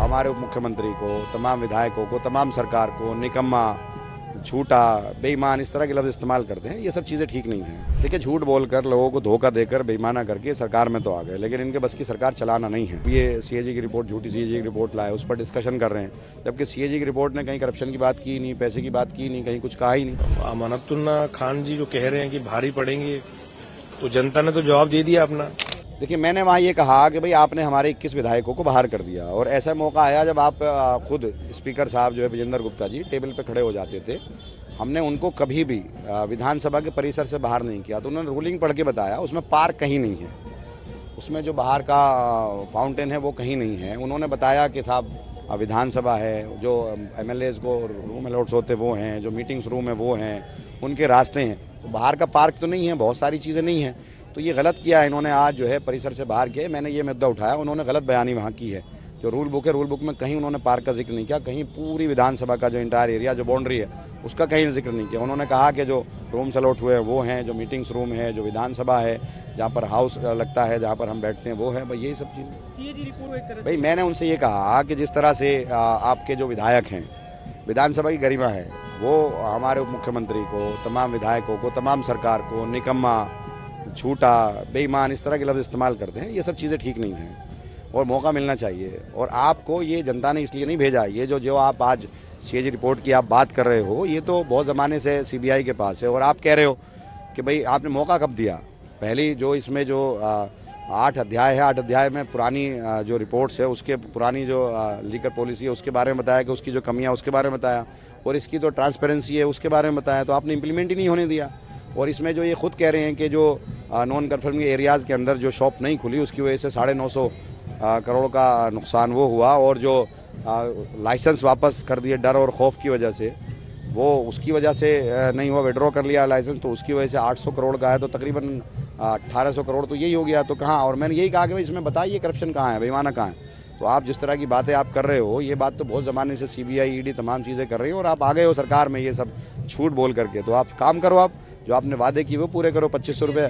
हमारे उप मुख्यमंत्री को, तमाम विधायकों को, तमाम सरकार को निकम्मा, झूठा, बेईमान इस तरह के लफ्ज़ इस्तेमाल करते हैं। ये सब चीज़ें ठीक नहीं हैं। देखिए, झूठ बोलकर, लोगों को धोखा देकर, बेईमाना करके सरकार में तो आ गए, लेकिन इनके बस की सरकार चलाना नहीं है। ये सीएजी की रिपोर्ट, झूठी सीएजी की रिपोर्ट लाए, उस पर डिस्कशन कर रहे हैं, जबकि सीएजी की रिपोर्ट ने कहीं करप्शन की बात की नहीं, पैसे की बात की नहीं, कहीं कुछ कहा ही नहीं। अमानतुल्लाह खान जी जो कह रहे हैं कि भारी पड़ेंगे, तो जनता ने तो जवाब दे दिया अपना। देखिए, मैंने वहाँ ये कहा कि भाई आपने हमारे 21 विधायकों को बाहर कर दिया, और ऐसा मौका आया जब आप खुद स्पीकर साहब जो है विजेंद्र गुप्ता जी टेबल पे खड़े हो जाते थे। हमने उनको कभी भी विधानसभा के परिसर से बाहर नहीं किया, तो उन्होंने रूलिंग पढ़ के बताया उसमें पार्क कहीं नहीं है, उसमें जो बाहर का फाउंटेन है वो कहीं नहीं है। उन्होंने बताया कि साहब विधानसभा है, जो एमएलएज को रूम अलॉट्स होते वो हैं, जो मीटिंग्स रूम है वो हैं, उनके रास्ते हैं, तो बाहर का पार्क तो नहीं है, बहुत सारी चीज़ें नहीं हैं। तो ये गलत किया है इन्होंने, आज जो है परिसर से बाहर किया। मैंने ये मुद्दा उठाया, उन्होंने गलत बयानी वहाँ की है। जो रूल बुक है, रूल बुक में कहीं उन्होंने पार्क का जिक्र नहीं किया, कहीं पूरी विधानसभा का जो इंटायर एरिया, जो बाउंड्री है, उसका कहीं जिक्र नहीं किया। उन्होंने कहा कि जो रूम्स अलॉट हुए हैं वो हैं, जो मीटिंग्स रूम है, जो विधानसभा है, जहाँ पर हाउस लगता है, जहाँ पर हम बैठते हैं वो है, भाई यही सब चीज़ें। भाई मैंने उनसे ये कहा कि जिस तरह से आपके जो विधायक हैं, विधानसभा की गरिमा है, वो हमारे उप मुख्यमंत्री को, तमाम विधायकों को, तमाम सरकार को निकम्मा, झूठा, बेईमान इस तरह के लफ्ज़ इस्तेमाल करते हैं। ये सब चीज़ें ठीक नहीं हैं और मौका मिलना चाहिए। और आपको ये जनता ने इसलिए नहीं भेजा, ये जो आप आज सीएजी रिपोर्ट की आप बात कर रहे हो, ये तो बहुत ज़माने से सीबीआई के पास है, और आप कह रहे हो कि भाई आपने मौका कब दिया। पहली जो इसमें जो 8 अध्याय है, 8 अध्याय में पुरानी जो रिपोर्ट्स है, उसके पुरानी जो लीकर पॉलिसी है उसके बारे में बताया, कि उसकी जो कमियाँ उसके बारे में बताया, और इसकी जो ट्रांसपेरेंसी है उसके बारे में बताया, तो आपने इम्प्लीमेंट ही नहीं होने दिया। और इसमें जो ये खुद कह रहे हैं कि जो नॉन कन्फर्मिंग एरियाज़ के अंदर जो शॉप नहीं खुली, उसकी वजह से 950 करोड़ का नुकसान वो हुआ, और जो लाइसेंस वापस कर दिए डर और खौफ की वजह से, वो उसकी वजह से नहीं हुआ, विड्रॉ कर लिया लाइसेंस, तो उसकी वजह से 800 करोड़ का है, तो तकरीबन 1800 करोड़ तो यही हो गया। तो कहाँ, और मैंने यही कहा कि भाई इसमें बताइए करप्शन कहाँ है, बेईमाना कहाँ है। तो आप जिस तरह की बातें आप कर रहे हो, ये बात तो बहुत ज़माने से सीबीआई, ईडी तमाम चीज़ें कर रही हैं, और आप आ गए हो सरकार में ये सब झूठ बोल करके। तो आप काम करो, आप जो आपने वादे किए वो पूरे करो। 2500 रुपये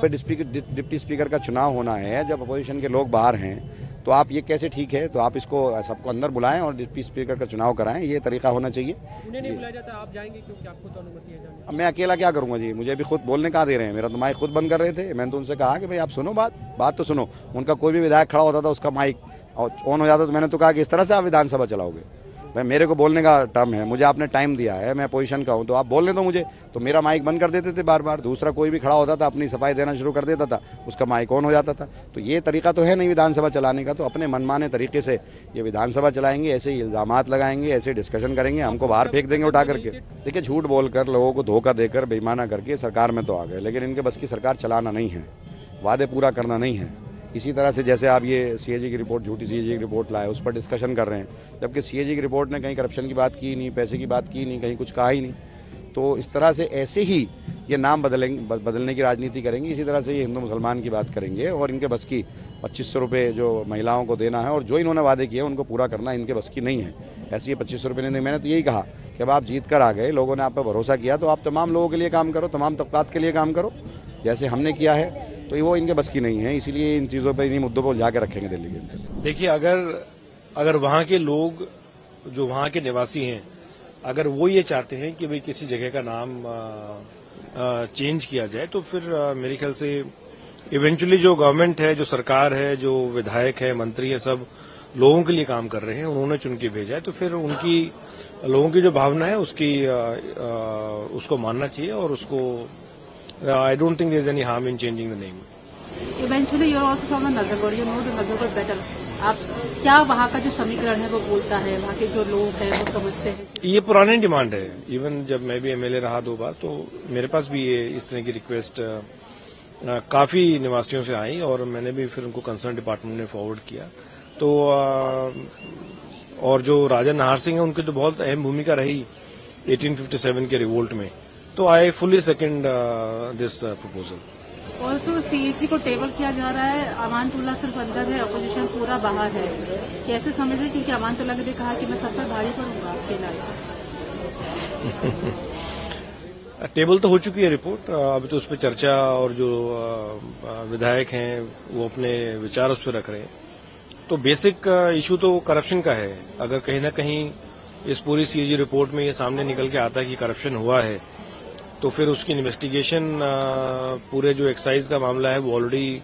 पे डिप्टी स्पीकर का चुनाव होना है, जब अपोजिशन के लोग बाहर हैं, तो आप ये कैसे ठीक है। तो आप इसको सबको अंदर बुलाएं और डिप्टी स्पीकर का चुनाव कराएं, ये तरीका होना चाहिए। उन्हें नहीं बुलाया जाता, आप जाएंगे क्योंकि आपको तो अनुमति है जाने। अब मैं अकेला क्या करूंगा जी, मुझे अभी खुद बोलने कहाँ दे रहे हैं, मेरा तो माइक खुद बंद कर रहे थे। मैंने तो उनसे कहा कि भाई आप सुनो बात तो सुनो। उनका कोई भी विधायक खड़ा होता था, उसका माइक ऑन हो जाता, तो मैंने तो कहा कि इस तरह से आप विधानसभा चलाओगे। भाई मेरे को बोलने का टर्म है, मुझे आपने टाइम दिया है, मैं पोजीशन का हूँ, तो आप बोलने दो मुझे। तो मेरा माइक बंद कर देते थे बार बार। दूसरा कोई भी खड़ा होता था, अपनी सफाई देना शुरू कर देता था, उसका माइक ऑन हो जाता था। तो ये तरीका तो है नहीं विधानसभा चलाने का। तो अपने मनमाने तरीके से ये विधानसभा चलाएंगे, ऐसे ही इल्जामात लगाएंगे, ऐसे डिस्कशन करेंगे, हमको बाहर फेंक देंगे उठा करके। देखिए, झूठ बोलकर, लोगों को धोखा देकर, बेईमाना करके सरकार में तो आ गए, लेकिन इनके बस की सरकार चलाना नहीं है, वादे पूरा करना नहीं है। इसी तरह से जैसे आप ये सीएजी की रिपोर्ट, झूठी सीएजी की रिपोर्ट लाए, उस पर डिस्कशन कर रहे हैं, जबकि सीएजी की रिपोर्ट ने कहीं करप्शन की बात की नहीं, पैसे की बात की नहीं, कहीं कुछ कहा ही नहीं। तो इस तरह से ऐसे ही ये नाम बदलने की राजनीति करेंगे, इसी तरह से ये हिंदू मुसलमान की बात करेंगे, और इनके बस की 2500 रुपये जो महिलाओं को देना है, और जो इन्होंने वादे किए उनको पूरा करना इनके बस की नहीं है। ऐसे ये 2500 रुपये नहीं देंगे। मैंने तो यही कहा कि अब आप जीत कर आ गए, लोगों ने आप पर भरोसा किया, तो आप तमाम लोगों के लिए काम करो, तमाम तबकात के लिए काम करो, जैसे हमने किया है। तो वो इनके बस की नहीं है, इसीलिए इन चीज़ों पर, इन्हीं मुद्दों पर जाके रखेंगे दिल्ली के अंदर। देखिए, अगर वहाँ के लोग, जो वहाँ के निवासी हैं, अगर वो ये चाहते हैं कि भाई किसी जगह का नाम चेंज किया जाए, तो फिर मेरे ख्याल से इवेंचुअली जो गवर्नमेंट है, जो सरकार है, जो विधायक है, मंत्री है, सब लोगों के लिए काम कर रहे हैं, उन्होंने चुन के भेजा है, तो फिर उनकी, लोगों की जो भावना है उसको मानना चाहिए, और उसको I don't think there's any harm in changing the name. Eventually, you're also from the Nazargod. You know the Nazargod better. आप क्या वहाँ का जो समीकरण है वो बोलता है, वहाँ के जो लोग हैं वो समझते हैं? ये पुरानी डिमांड है। इवन जब मैं भी एमएलए रहा 2 बार, तो मेरे पास भी ये इस तरह की रिक्वेस्ट काफी निवासियों से आई, और मैंने भी फिर उनको कंसर्न डिपार्टमेंट में फॉरवर्ड किया। तो और जो राजा नाहर सिंह है, उनकी तो बहुत अहम भूमिका रही 1857 के रिवोल्ट में। तो I fully second this proposal. Also CAG को टेबल किया जा रहा है, अमानतुल्लाह सिर्फ अंदर है, अपोजिशन पूरा बाहर है। कैसे समझ रहे, क्योंकि अमानतुल्लाह ने भी कहा कि मैं सब पर भारी पड़ूंगा अकेला। टेबल तो हो चुकी है रिपोर्ट, अभी तो उस पर चर्चा, और जो विधायक हैं वो अपने विचार उस पर रख रहे हैं। तो बेसिक इशू तो करप्शन का है। अगर कहीं ना कहीं इस पूरी सीएजी रिपोर्ट में ये सामने निकल के आता है कि करप्शन हुआ है, तो फिर उसकी इन्वेस्टिगेशन पूरे जो एक्साइज का मामला है वो ऑलरेडी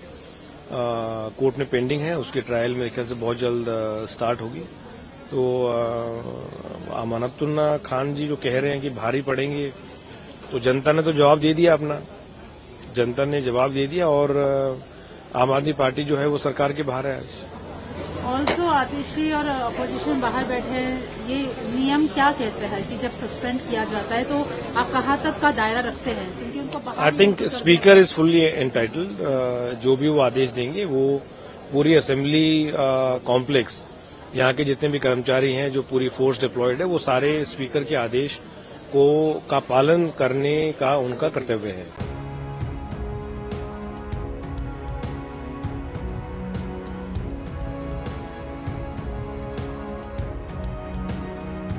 कोर्ट में पेंडिंग है। उसकी ट्रायल मेरे ख्याल से बहुत जल्द स्टार्ट होगी। तो अमानतुल्लाह खान जी जो कह रहे हैं कि भारी पड़ेंगे, तो जनता ने तो जवाब दे दिया अपना, जनता ने जवाब दे दिया और आम आदमी पार्टी जो है वो सरकार के बाहर है आज। ऑल्सो आतिशी और अपोजिशन बाहर बैठे हैं, ये नियम क्या कहते हैं कि जब सस्पेंड किया जाता है तो आप कहाँ तक का दायरा रखते हैं, क्योंकि उनको बाहर I think speaker is fully entitled, जो भी वो आदेश देंगे वो पूरी असेंबली कॉम्प्लेक्स, यहाँ के जितने भी कर्मचारी हैं, जो पूरी फोर्स डिप्लॉयड है, वो सारे स्पीकर के आदेश का पालन करने का उनका कर्तव्य है।